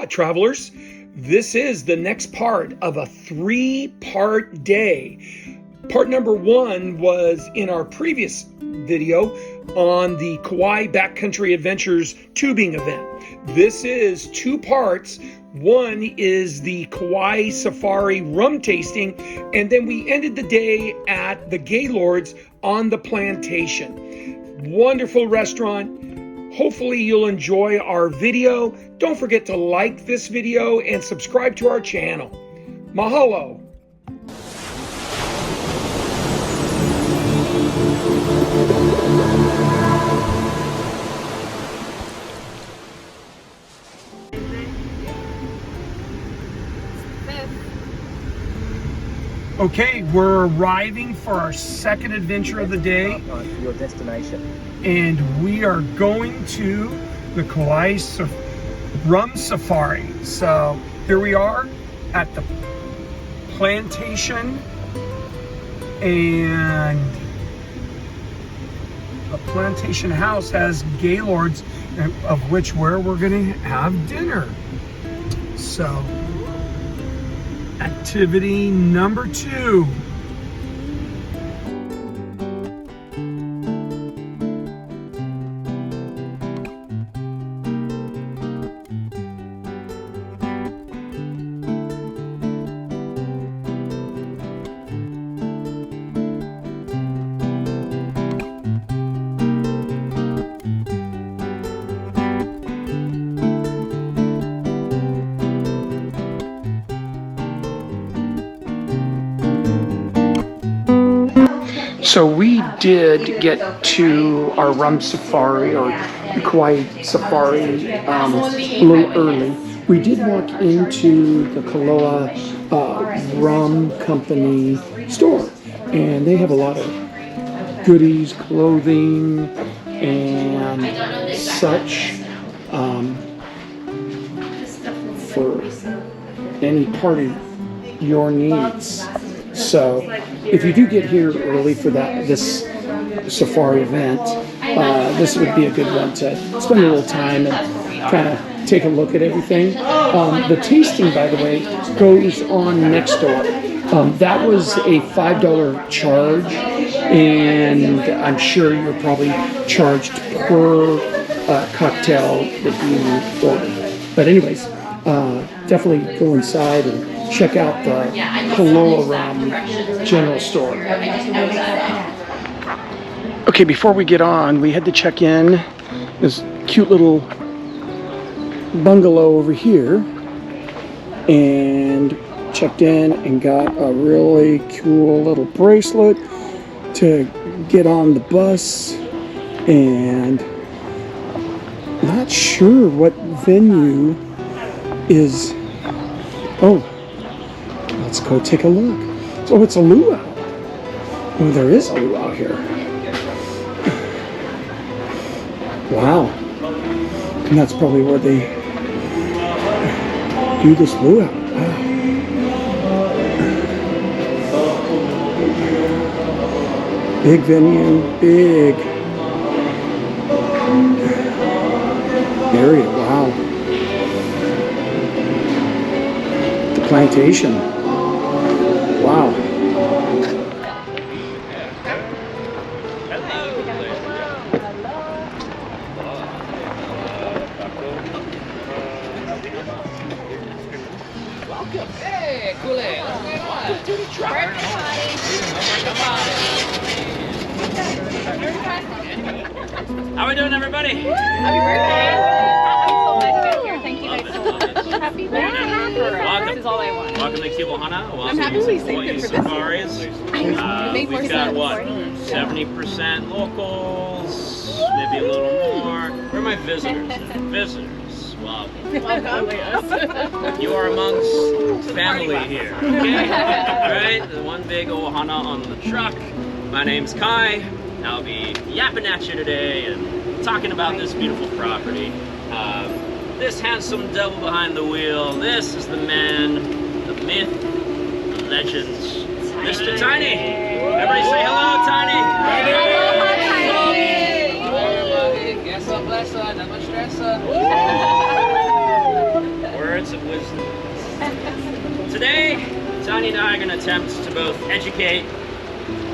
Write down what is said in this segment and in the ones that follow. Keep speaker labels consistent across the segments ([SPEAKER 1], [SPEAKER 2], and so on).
[SPEAKER 1] travelers. This is the next part of a 3-part day. Part number 1 was in our previous video on the Kauai Backcountry Adventures tubing event. This is 2 parts. One is the Kauai Safari rum tasting, and then we ended the day at the Gaylord's on the Plantation. Wonderful restaurant. Hopefully you'll enjoy our video. Don't forget to like this video and subscribe to our channel. Mahalo. Okay, we're arriving for our second adventure of the day.
[SPEAKER 2] Your destination.
[SPEAKER 1] And we are going to the Kauai Rum Safari. So here we are at the Plantation, and the Plantation house has Gaylords, of which where we're going to have dinner. So activity number 2. So we did get to our rum safari, or Kauai safari, a little early. We did walk into the Kaloa Rum Company store, and they have a lot of goodies, clothing, and such for any part of your needs. So if you do get here early for this safari event, this would be a good one to spend a little time and kind of take a look at everything. The tasting, by the way, goes on next door. That was a $5 charge, and I'm sure you're probably charged per cocktail that you order. But anyways, definitely go inside and check out the Kaloa Rum General Store. Okay, before we get on, we had to check in this cute little bungalow over here, and checked in and got a really cool little bracelet to get on the bus, and not sure what venue is. Oh, let's go take a look. Oh, it's a luau. Oh, there is a luau here. Wow. And that's probably where they do this luau. Wow. Big venue, big area. Wow. The Plantation. Wow.
[SPEAKER 3] Welcome. Hey, Kool-Aid. What's going on? Welcome to the truck. How are we doing, everybody?
[SPEAKER 4] Happy birthday. I'm so glad to be here. Thank you guys so much. Happy birthday.
[SPEAKER 3] Welcome.
[SPEAKER 4] This is all I want.
[SPEAKER 3] Welcome to Kiwahana. Welcome
[SPEAKER 4] I'm happy we saved
[SPEAKER 3] to
[SPEAKER 4] it for
[SPEAKER 3] Safaris.
[SPEAKER 4] Make more
[SPEAKER 3] We've got,
[SPEAKER 4] sense.
[SPEAKER 3] what, 70% locals, maybe a little more. Where are my visitors? Visitors. Welcome. You are amongst family here. Okay? Alright? The one big ohana on the truck. My name's Kai. I'll be yapping at you today and talking about this beautiful property. This handsome devil behind the wheel. This is the man, the myth, the legends, Mr. Tiny. Everybody say hello, Tiny.
[SPEAKER 4] Aloha, Tiny.
[SPEAKER 3] Hello, everybody. Guess up, bless up, not much stress up. Connie and I are going to attempt to both educate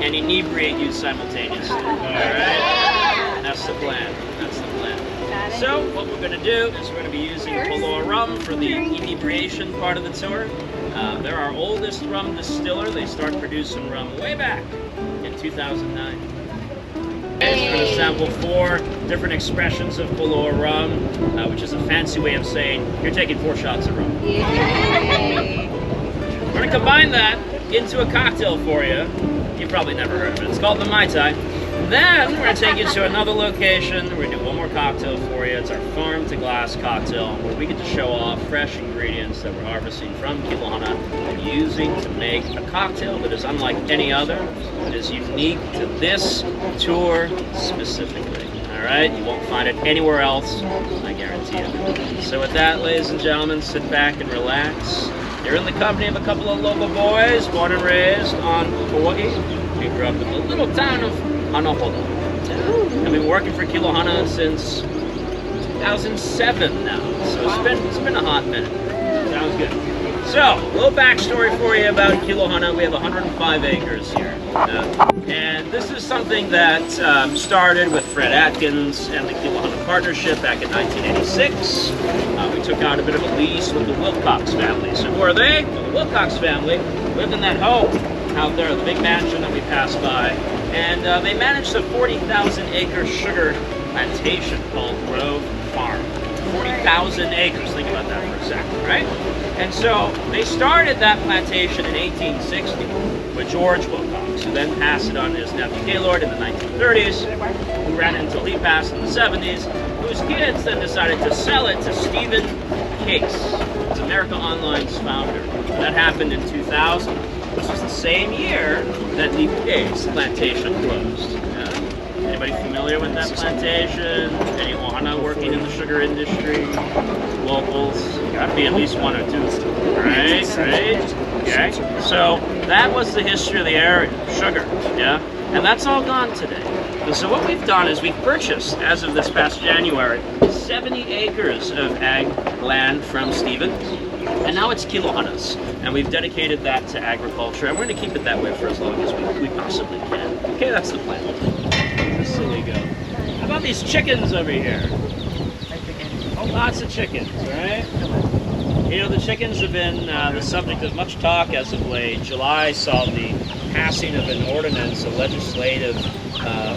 [SPEAKER 3] and inebriate you simultaneously. Alright? That's the plan. That's the plan. So, what we're going to do is we're going to be using Poloa rum for the inebriation part of the tour. They're our oldest rum distiller. They started producing rum way back in 2009. We're going to sample 4 different expressions of Poloa rum, which is a fancy way of saying you're taking 4 shots of rum.
[SPEAKER 4] Yay.
[SPEAKER 3] We're going to combine that into a cocktail for you. You've probably never heard of it. It's called the Mai Tai. Then we're going to take you to another location. We're going to do one more cocktail for you. It's our farm to glass cocktail where we get to show off fresh ingredients that we're harvesting from Kilohana and using to make a cocktail that is unlike any other, that is unique to this tour specifically. Alright, you won't find it anywhere else, I guarantee it. So with that, ladies and gentlemen, sit back and relax. You're in the company of a couple of local boys, born and raised on Kauai. We grew up in the little town of Hanahola. I've been working for Kilohana since 2007 now, so it's been a hot minute. Sounds good. So, a little backstory for you about Kilohana. We have 105 acres here. And this is something that started with Fred Atkins and the Kilohana Partnership back in 1986. We took out a bit of a lease with the Wilcox family. So who are they? Well, the Wilcox family lived in that home out there, the big mansion that we passed by. And they managed a 40,000 acre sugar plantation called Grove Farm. 40,000 acres, think about that for a second, right? And so they started that plantation in 1860 with George Wilcox, who then passed it on to his nephew Gaylord in the 1930s, who ran it until he passed in the 70s, whose kids then decided to sell it to Stephen Case, it's America Online's founder. That happened in 2000. This was the same year that the Case plantation closed. Anybody familiar with that plantation? Any Ohana working in the sugar industry? Locals? Gotta be at least 1 or 2. Right? Okay. So that was the history of the area, sugar, yeah? And that's all gone today. And so what we've done is we've purchased, as of this past January, 70 acres of ag land from Stevens. And now it's Kilohana's. And we've dedicated that to agriculture. And we're going to keep it that way for as long as we possibly can. Okay, that's the plan. Silly go. How about these chickens over here? Oh, lots of chickens, right? You know, the chickens have been the subject of much talk as of late. July saw the passing of an ordinance, a legislative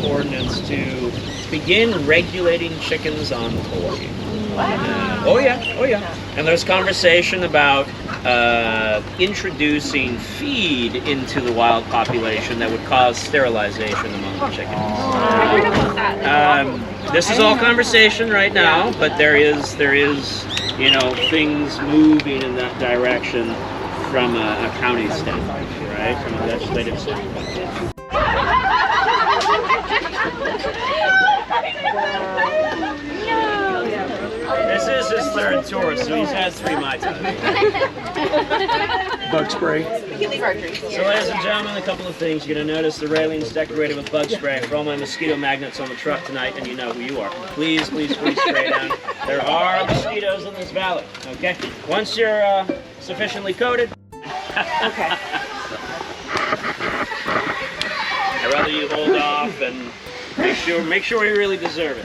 [SPEAKER 3] ordinance to begin regulating chickens on Kauai. Oh yeah. And there's conversation about introducing feed into the wild population that would cause sterilization among the chickens.
[SPEAKER 4] I heard about that.
[SPEAKER 3] This is all conversation right now, but there is, you know, things moving in that direction from a county standpoint, right? From a legislative standpoint. This is his 3rd tour, so he's had 3 Mai Tais.
[SPEAKER 1] Bug spray.
[SPEAKER 3] So ladies and gentlemen, a couple of things. You're going to notice the railings decorated with bug spray for all my mosquito magnets on the truck tonight, and you know who you are. Please spray down. There are mosquitoes in this valley, okay? Once you're sufficiently coated.
[SPEAKER 4] Okay.
[SPEAKER 3] I'd rather you hold off and make sure you really deserve it.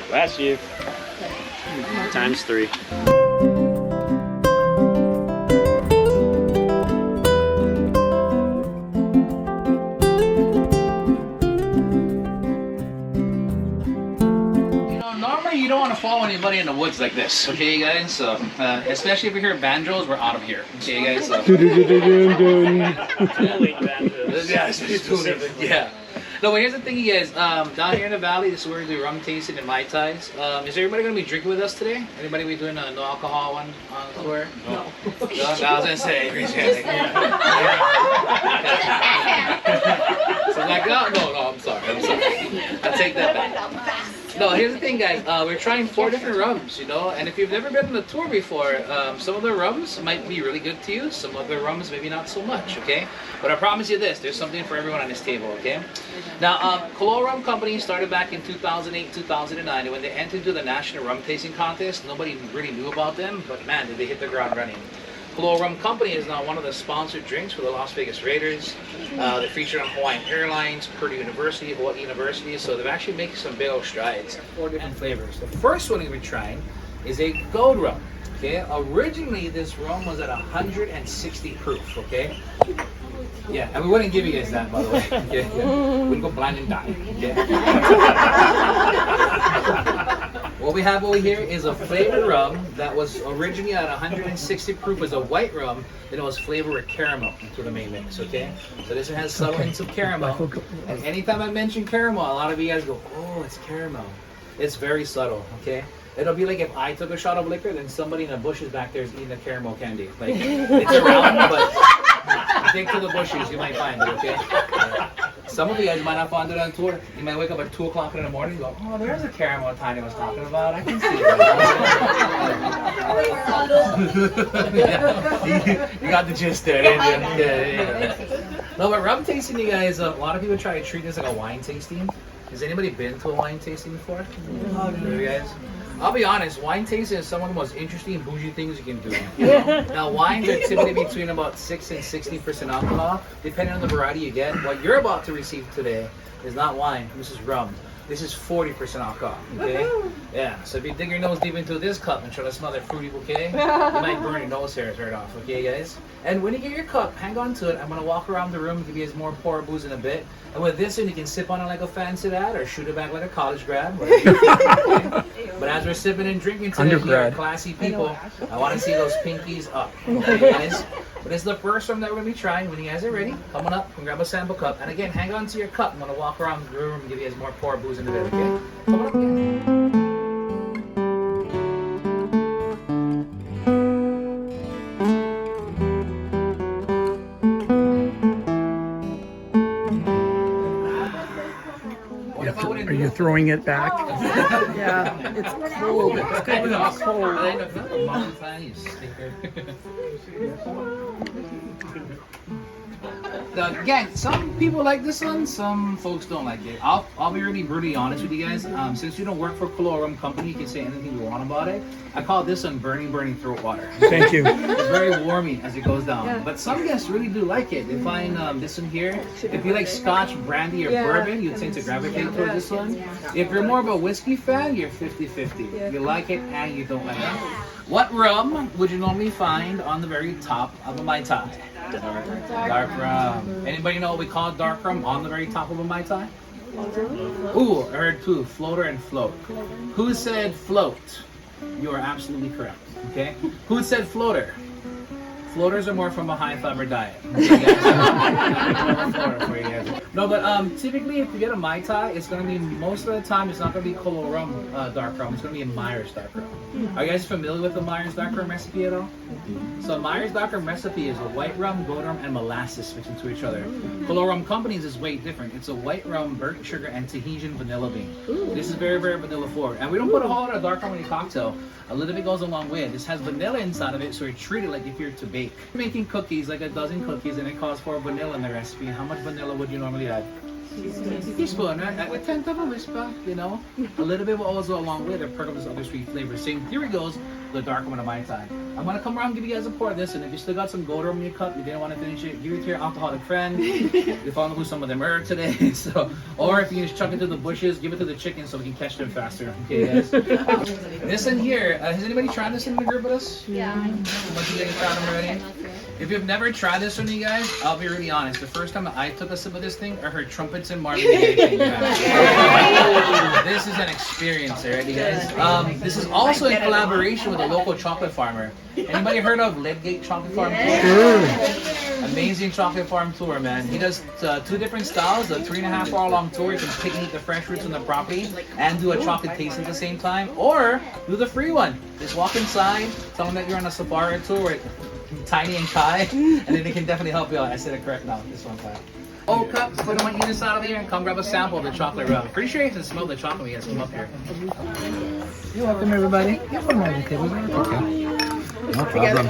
[SPEAKER 3] Bless you. Times 3.
[SPEAKER 2] Normally you don't want to follow anybody in the woods like this, okay guys? So, especially if you hear banjos, we're out of here, okay guys? So. Yeah. No, but here's the thing, you guys. Down here in the valley, this is where we do rum tasting and Mai Tais. Is everybody going to be drinking with us today? Anybody be doing a no alcohol one on the tour? No. I was going to say, raise your hand. So like, no, I'm sorry. I take that back. No, here's the thing, guys. We're trying 4 different rums, you know, and if you've never been on a tour before, some of the rums might be really good to you. Some of the rums maybe not so much, okay? But I promise you this, there's something for everyone on this table, okay? Now, Kauai Rum Company started back in 2008, 2009, and when they entered into the National Rum Tasting Contest, nobody really knew about them, but man, did they hit the ground running. Kauai Rum Company is now one of the sponsored drinks for the Las Vegas Raiders. They feature on Hawaiian Airlines, Purdue University, Hawaii University, so they've actually made some big old strides. 4 different flavors. The first one we're trying is a gold rum. Okay, originally this rum was at 160 proof. Okay, yeah, and we wouldn't give you guys that, by the way. Okay, yeah. We'd go blind and die. Okay? What we have over here is a flavored rum that was originally at 160 proof as a white rum, then it was flavored with caramel into the main mix, okay? So this one has subtle hints of caramel. And anytime I mention caramel, a lot of you guys go, oh, it's caramel. It's very subtle, okay? It'll be like if I took a shot of liquor, then somebody in the bushes back there is eating a caramel candy. Like, it's around, but dig to the bushes, you might find it, okay? Some of you guys might not find it on tour. You might wake up at 2 o'clock in the morning and go, oh, there's a caramel Tiny was talking about. I can see it. You got the gist there, didn't you? Yeah. No, but rum tasting, you guys, a lot of people try to treat this like a wine tasting. Has anybody been to a wine tasting before? You guys? I'll be honest, wine tasting is some of the most interesting bougie things you can do. You know? Now, wines are typically between about 6 and 16% alcohol, depending on the variety you get. What you're about to receive today is not wine, this is rum. This is 40% alcohol, okay? Yeah, so if you dig your nose deep into this cup and try to smell that fruity bouquet, you might burn your nose hairs right off, okay, guys? And when you get your cup, hang on to it. I'm gonna walk around the room, give you guys more pour booze in a bit. And with this one, you can sip on it like a fancy dad or shoot it back like a college grad. But as we're sipping and drinking today, we are classy people. I want to see those pinkies up, okay, guys? But this is the first one that we're gonna be trying. When you guys are ready, come on up and grab a sample cup. And again, hang on to your cup. I'm gonna walk around the room and give you guys more pour booze in a bit, okay? Come on up, guys.
[SPEAKER 1] Are you throwing it back?
[SPEAKER 5] Yeah, it's cold. It's good to be cold.
[SPEAKER 2] Now, again, some people like this one, some folks don't like it. I'll be really brutally honest with you guys. Since you don't work for Kauai Rum Company, you can say anything you want about it. I call this one burning throat water.
[SPEAKER 1] Thank you.
[SPEAKER 2] It's very warming as it goes down. Yeah. But some guests really do like it. They find this one here. If you like Scotch, brandy, or bourbon, you tend to gravitate towards this one. If you're more of a whiskey fan, you're 50-50. You like it and you don't like it. What rum would you normally find on the very top of a Mai Tai? Dark rum. Anybody know what we call dark rum on the very top of a Mai Tai? Ooh, I heard 2, floater and float. Who said float? You are absolutely correct. Okay. Who said floater? Floaters are more from a high fiber diet. No, but typically if you get a Mai Tai, it's going to be, most of the time, it's not going to be Kauai Rum dark rum. It's going to be a Myers dark rum. Are you guys familiar with the Myers dark rum recipe at all? So Myers dark rum recipe is a white rum, gold rum, and molasses mixed into each other. Kauai Rum Company's is way different. It's a white rum, burnt sugar, and Tahitian vanilla bean. This is very, very vanilla forward. And we don't put a whole lot of dark rum in your cocktail. A little bit goes a long way. This has vanilla inside of it, so we treat it like if you're to bake. We're making cookies, like a dozen cookies, and it calls for vanilla in the recipe. How much vanilla would you normally add? A teaspoon, right? A tenth of a whisper, you know? A little bit will also a long way to perk up this other sweet flavor. Same theory goes, the dark one of Mai Tai. I'm gonna come around and give you guys a pour of this, and if you still got some gold rum in your cup, you didn't want to finish it, give it to your alcoholic friend. You found who some of them are today, so, or if you just chuck it to the bushes, give it to the chicken so we can catch them faster. Okay, guys? This in here, has anybody tried this in the group with us?
[SPEAKER 4] Yeah.
[SPEAKER 2] Once you guys tried them already? If you've never tried this one, you guys, I'll be really honest. The first time I took a sip of this thing, I heard trumpets and Marvin Gaye. This is an experience, alright, you guys? This is also in collaboration with a local chocolate farmer. Anybody heard of Leadgate Chocolate Farm Tour? Amazing chocolate farm tour, man. He does 2 different styles, a 3.5 hour long tour. You can pick and eat the fresh fruits on the property and do a chocolate taste at the same time, or do the free one. Just walk inside, tell them that you're on a safari tour with Tiny and Kai, and then they can definitely help you out. I said it correct now, this one time. Oh, cup, put them on either side of here and come grab a sample of the chocolate rum. Pretty sure you can smell the chocolate when you guys come up here.
[SPEAKER 1] You're welcome, everybody. You're welcome, everybody. Okay. No problem.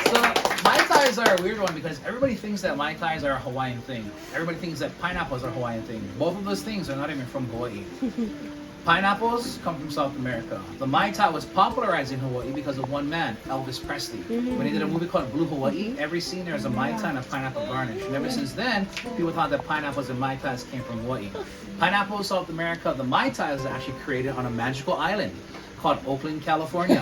[SPEAKER 2] So, Mai Tais are a weird one because everybody thinks that Mai Tais are a Hawaiian thing. Everybody thinks that pineapples are a Hawaiian thing. Both of those things are not even from Hawaii. Pineapples come from South America. The Mai Tai was popularized in Hawaii because of one man, Elvis Presley. When he did a movie called Blue Hawaii, every scene there was a Mai Tai and a pineapple garnish. And ever since then, people thought that pineapples and Mai Tais came from Hawaii. Pineapple in South America, the Mai Tai was actually created on a magical island called Oakland, California.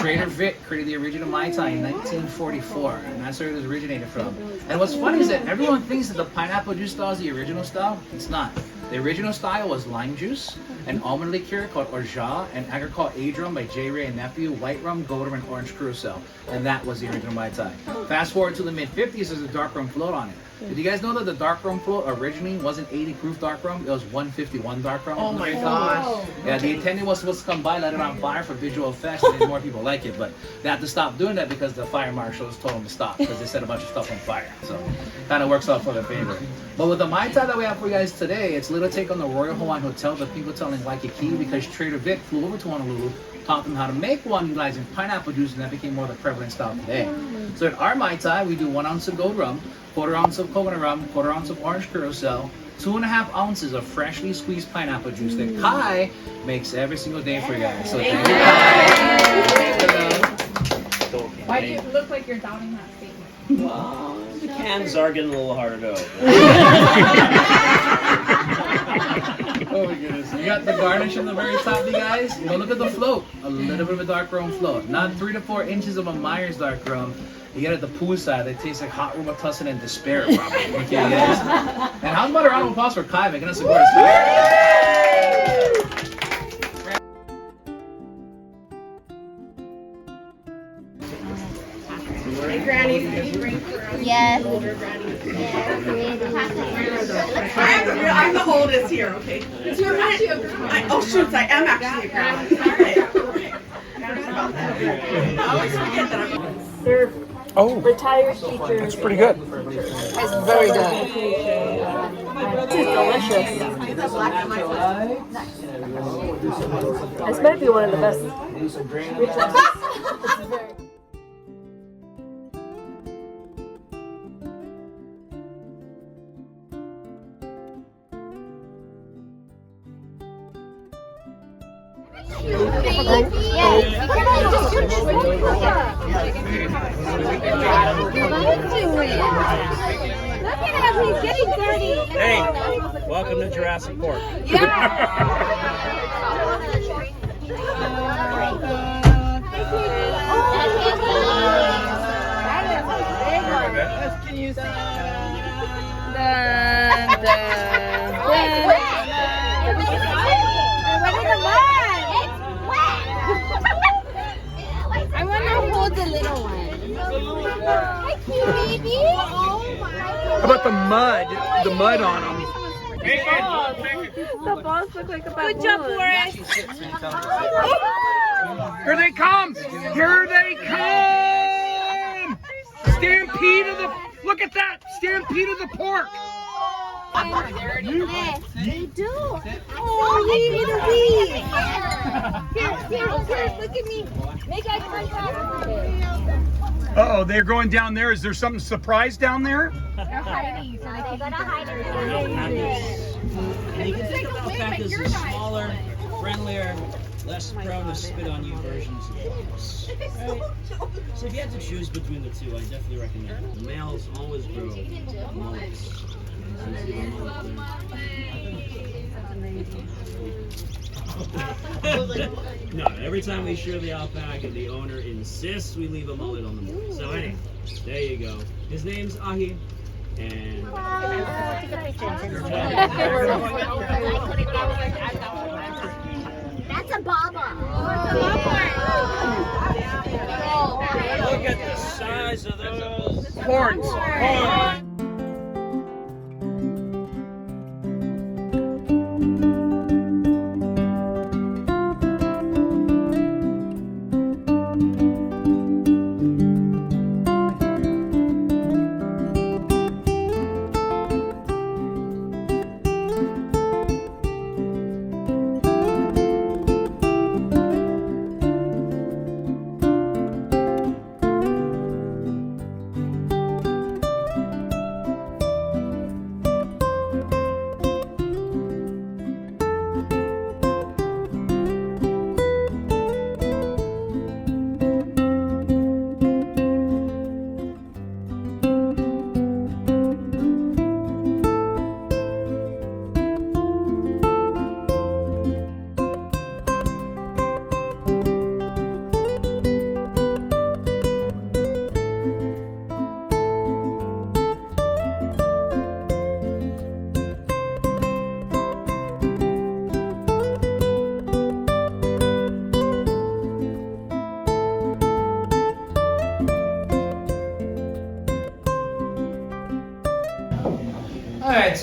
[SPEAKER 2] Trader Vic created the original Mai Tai in 1944, and that's where it was originated from. And what's funny is that everyone thinks that the pineapple juice style is the original style. It's not. The original style was lime juice, an almond liqueur called Orgeat, an agricole aged rum by J. Ray and Nephew, white rum, gold rum, and orange curacao. And that was the original Mai Tai. Fast forward to the mid-50s, there's a dark rum float on it. Did you guys know that the dark rum float originally wasn't 80 proof dark rum? It was 151 dark rum.
[SPEAKER 5] Oh my gosh.
[SPEAKER 2] Yeah, the intendant was supposed to come by, light it on fire for visual effects, and then more people like it. But they had to stop doing that because the fire marshals told them to stop because they set a bunch of stuff on fire. So kind of works out for their favor. But with the Mai Tai that we have for you guys today, it's a little take on the Royal Hawaiian Hotel, the Pink Hotel in Waikiki, because Trader Vic flew over to Honolulu, taught them how to make one utilizing pineapple juice, and that became more the prevalent style today. So in our Mai Tai, we do 1 ounce of gold rum, 1/4 ounce of coconut rum, 1/4 ounce of orange curacao, 2.5 ounces of freshly squeezed pineapple juice that Kai makes every single day for you guys. So thank you, Kai.
[SPEAKER 4] Why do you look like you're doubting that statement?
[SPEAKER 3] Well, the cans are getting a little harder to open.
[SPEAKER 2] Oh my goodness. You got the garnish on the very top, you guys. Well, look at the float. A little bit of a dark rum float. Not 3 to 4 inches of a Myers dark rum. You get it at the poolside. They taste like hot Robitussin and despair, probably. Okay, guys? And how's about a round of applause for Kai making us a gorgeous
[SPEAKER 5] Hey, Granny, can you bring for us?
[SPEAKER 6] Yes.
[SPEAKER 5] Older Granny.
[SPEAKER 6] Yes.
[SPEAKER 5] I'm the oldest here, okay? You're actually a grandma. Oh, shoot, I am actually a grandma. Okay. Forgot about that. I always forget that I'm...
[SPEAKER 7] They're
[SPEAKER 1] Oh,
[SPEAKER 7] retired teachers.
[SPEAKER 1] that's pretty good.
[SPEAKER 7] It's very good. This is delicious. This might be one of the best.
[SPEAKER 3] Hey, welcome to Jurassic Park.
[SPEAKER 5] Can you say...
[SPEAKER 6] I want to hold the little one. Hi, cute baby. Oh my
[SPEAKER 1] How about the mud? The mud on them.
[SPEAKER 7] The balls look like a baboon.
[SPEAKER 6] Good job, Boris.
[SPEAKER 1] Here they come! Here they come! Stampede of the... Look at that! Stampede of the pork!
[SPEAKER 6] They do. Oh, you need to leave. Here, look at me. Make eye contact.
[SPEAKER 1] Uh-oh, they're going down there. Is there something surprise down there?
[SPEAKER 6] They're hiding, so they gotta hide.
[SPEAKER 3] Alpacas are smaller, friendlier, less prone to spit on you versions of dogs. Right? So if you had to choose between the two, I definitely recommend the males always grow mullets. No, every time we shear the alpaca, the owner insists we leave a mullet on the mullet. So anyway, there you go. His name's Ahi, and
[SPEAKER 6] That's a baba.
[SPEAKER 3] look at the size of those
[SPEAKER 1] Horns.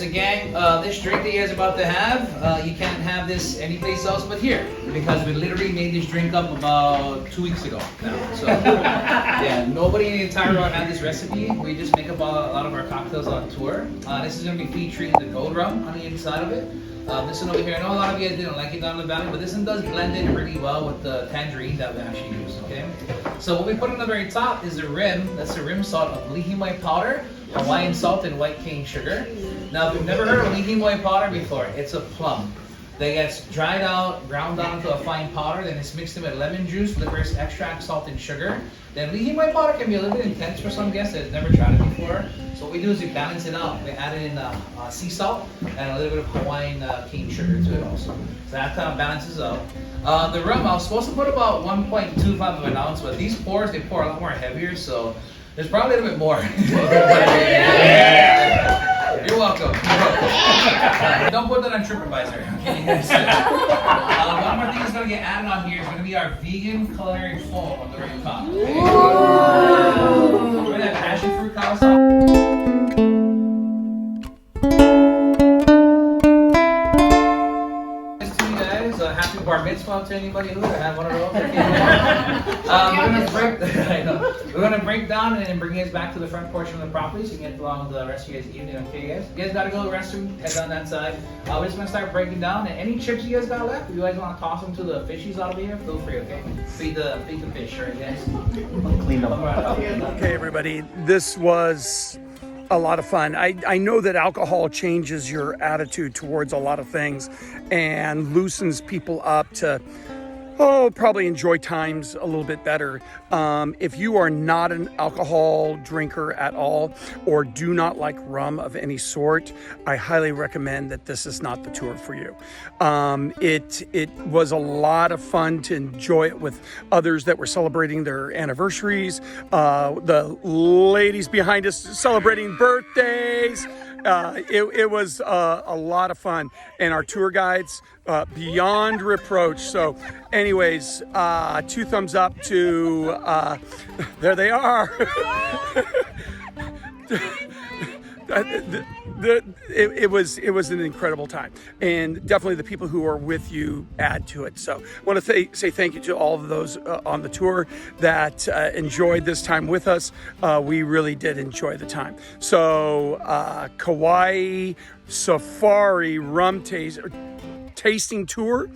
[SPEAKER 2] so gang, this drink that you guys are about to have, you can't have this anyplace else but here, because we literally made this drink up about 2 weeks ago now. So yeah, nobody in the entire world had this recipe. We just make up a lot of our cocktails on tour. This is going to be featuring the gold rum on the inside of it. This one over here, I know a lot of you guys didn't like it down in the valley, but this one does blend in really well with the tangerine that we actually use, okay? So what we put on the very top is the rim. That's the rim salt of lihimoi powder, Hawaiian salt, and white cane sugar. Now, if you've never heard of lihimoi powder before, it's a plum that gets dried out, ground down into a fine powder, then it's mixed in with lemon juice, licorice extract, salt, and sugar. Then lihimoi powder can be a little bit intense for some guests that have never tried it before. So what we do is we balance it out. We add in sea salt and a little bit of Hawaiian cane sugar to it also. So that kind of balances out. The rum, I was supposed to put about 1.25 of an ounce, but these pours, they pour a lot more heavier, so there's probably a little bit more. You're welcome. Don't put that on TripAdvisor. One more thing that's going to get added on here is going to be our vegan culinary foam on the very top. Okay? We're going to have passion fruit sauce. Happy bar mitzvah to anybody who had one of those. We're gonna break down and then bring you guys back to the front portion of the property so you can get along with the rest of you guys' evening. Okay, guys? You guys gotta go to the restroom. Head down that side. We're just gonna start breaking down. And any chips you guys got left, if you guys want to toss them to the fishies out of here, feel free. Okay, feed the fish, right, guys?
[SPEAKER 8] Clean them.
[SPEAKER 1] Okay, everybody, this was a lot of fun. I know that alcohol changes your attitude towards a lot of things and loosens people up to, probably enjoy times a little bit better. If you are not an alcohol drinker at all or do not like rum of any sort, I highly recommend that this is not the tour for you. It was a lot of fun to enjoy it with others that were celebrating their anniversaries. The ladies behind us celebrating birthdays. It was a lot of fun, and our tour guides beyond reproach. So anyways, 2 thumbs up to there they are. It was an incredible time, and definitely the people who are with you add to it. So I want to say thank you to all of those on the tour that enjoyed this time with us. We really did enjoy the time. So Kauai Safari Rum Tasting Tour,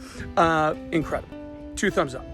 [SPEAKER 1] incredible. 2 thumbs up.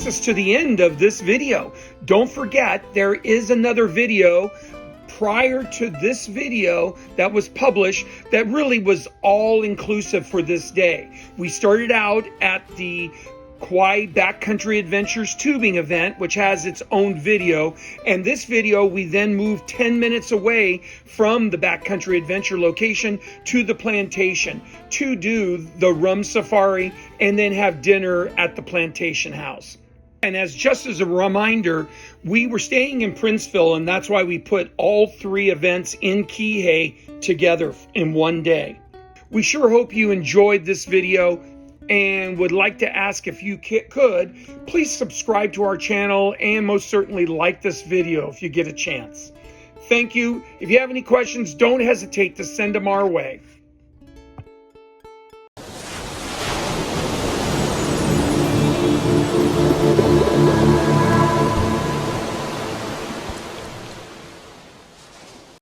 [SPEAKER 1] Us to the end of this video. Don't forget, there is another video prior to this video that was published that really was all inclusive for this day. We started out at the Kauai Backcountry Adventures tubing event, which has its own video, and this video we then moved 10 minutes away from the Backcountry Adventure location to the Plantation to do the rum safari and then have dinner at the Plantation house. And just as a reminder, we were staying in Princeville, and that's why we put all 3 events in Kihei together in one day. We sure hope you enjoyed this video and would like to ask if you could, please subscribe to our channel and most certainly like this video if you get a chance. Thank you. If you have any questions, don't hesitate to send them our way.